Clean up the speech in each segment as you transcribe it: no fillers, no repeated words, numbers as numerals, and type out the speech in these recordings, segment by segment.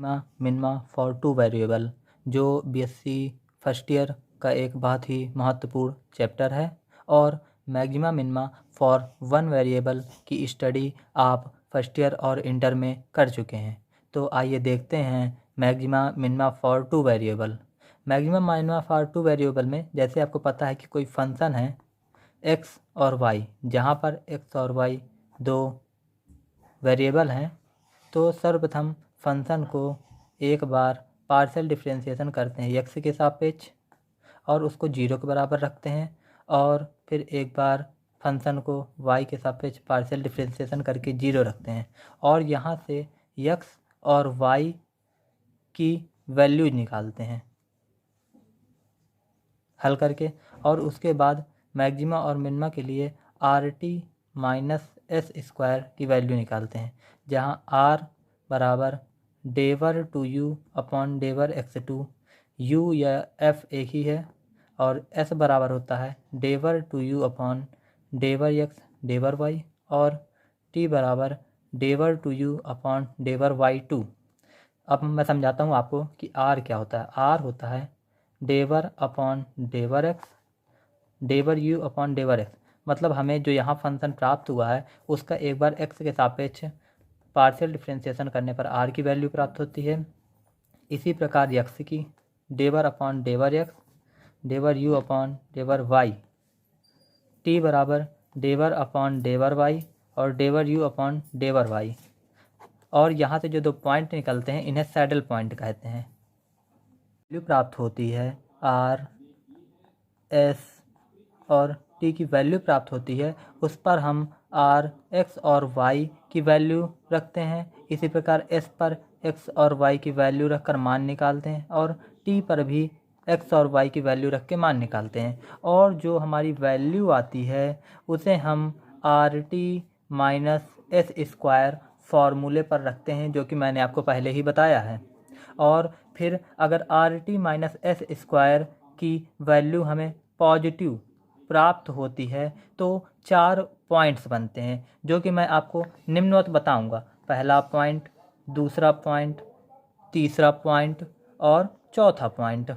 Minima for two variable, जो BSc first year का एक बहुत ही महत्वपूर्ण चैप्टर है। और maxima minima for one variable की स्टडी आप फर्स्ट ईयर और इंटर में कर चुके हैं। तो आइए देखते हैं maxima minima for two variable. Maxima minima for two variable में जैसे आपको पता है कि कोई फंक्शन है एक्स और वाई, जहाँ पर एक्स और वाई दो वेरिएबल हैं, तो सर्वप्रथम फंक्शन को एक बार पार्शियल डिफरेंशिएशन करते हैं एक्स के सापेक्ष और उसको 0 के बराबर रखते हैं, और फिर एक बार फंक्शन को y के सापेक्ष पार्शियल डिफरेंशिएशन करके 0 रखते हैं, और यहाँ से x और y की वैल्यू निकालते हैं हल करके। और उसके बाद मैक्सिमा और मिनिमा के लिए RT माइनस एस स्क्वायर की वैल्यू निकालते हैं, जहाँ R बराबर डेवर टू यू अपॉन डेवर x2, u या f एक ही है, और s बराबर होता है डेवर टू यू अपॉन डेवर x डेवर y, और t बराबर डेवर टू यू अपॉन डेवर y2। अब मैं समझाता हूँ आपको कि r क्या होता है। r होता है डेवर अपॉन डेवर x डेवर u अपॉन डेवर x। मतलब हमें जो यहाँ फंक्शन प्राप्त हुआ है उसका एक बार x के सापेक्ष पार्शियल डिफरेंशिएशन करने पर r की वैल्यू प्राप्त होती है। इसी प्रकार x की डेवर अपॉन डेवर x डेवर u अपॉन डेवर y, t बराबर डेवर अपॉन डेवर y और डेवर u अपॉन डेवर y। और यहाँ से जो दो पॉइंट निकलते हैं इन्हें सैडल पॉइंट कहते हैं। वैल्यू प्राप्त होती है r, s और t की वैल्यू प्राप्त होती है, उस पर हम r, x और y की वैल्यू रखते हैं। इसी प्रकार s पर x और y की वैल्यू रखकर मान निकालते हैं, और t पर भी x और y की वैल्यू रख के मान निकालते हैं। और जो हमारी वैल्यू आती है उसे हम RT माइनस एस स्क्वायर फार्मूले पर रखते हैं, जो कि मैंने आपको पहले ही बताया है। और फिर अगर RT माइनस एस स्क्वायर की वैल्यू हमें पॉजिटिव प्राप्त होती है तो 4 पॉइंट्स बनते हैं, जो कि मैं आपको निम्नवत बताऊंगा। पहला पॉइंट, दूसरा पॉइंट, तीसरा पॉइंट और चौथा पॉइंट।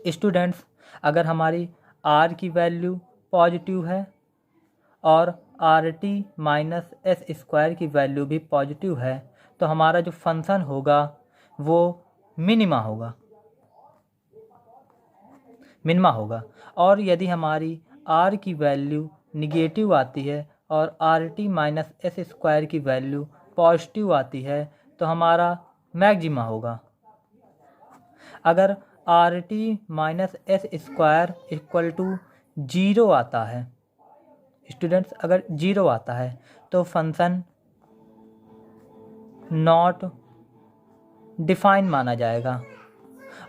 स्टूडेंट्स, अगर हमारी r की वैल्यू पॉजिटिव है और RT माइनस एस स्क्वायर की वैल्यू भी पॉजिटिव है, तो हमारा जो फंक्शन होगा वो मिनिमा होगा। और यदि हमारी r की वैल्यू निगेटिव आती है और RT माइनस एस स्क्वायर की वैल्यू पॉजिटिव आती है, तो हमारा मैक्सिमा होगा। अगर RT minus S square equal to 0 आता है स्टूडेंट्स, अगर 0 आता है तो फंक्शन नॉट डिफाइन माना जाएगा।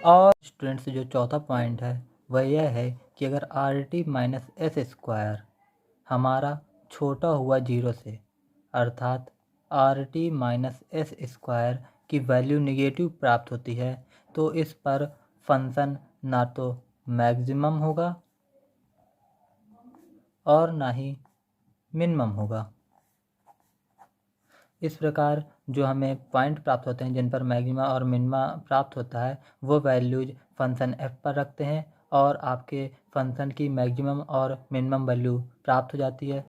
और स्टूडेंट्स, जो चौथा पॉइंट है वह यह है कि अगर RT माइनस एस स्क्वायर हमारा छोटा हुआ 0 से, अर्थात RT माइनस एस स्क्वायर की वैल्यू निगेटिव प्राप्त होती है, तो इस पर फंक्शन ना तो मैक्सिमम होगा और ना ही मिनिमम होगा। इस प्रकार जो हमें पॉइंट प्राप्त होते हैं जिन पर मैक्सिमा और मिनिमा प्राप्त होता है, वो वैल्यूज फंक्शन f पर रखते हैं और आपके फंक्शन की मैक्सिमम और मिनिमम वैल्यू प्राप्त हो जाती है।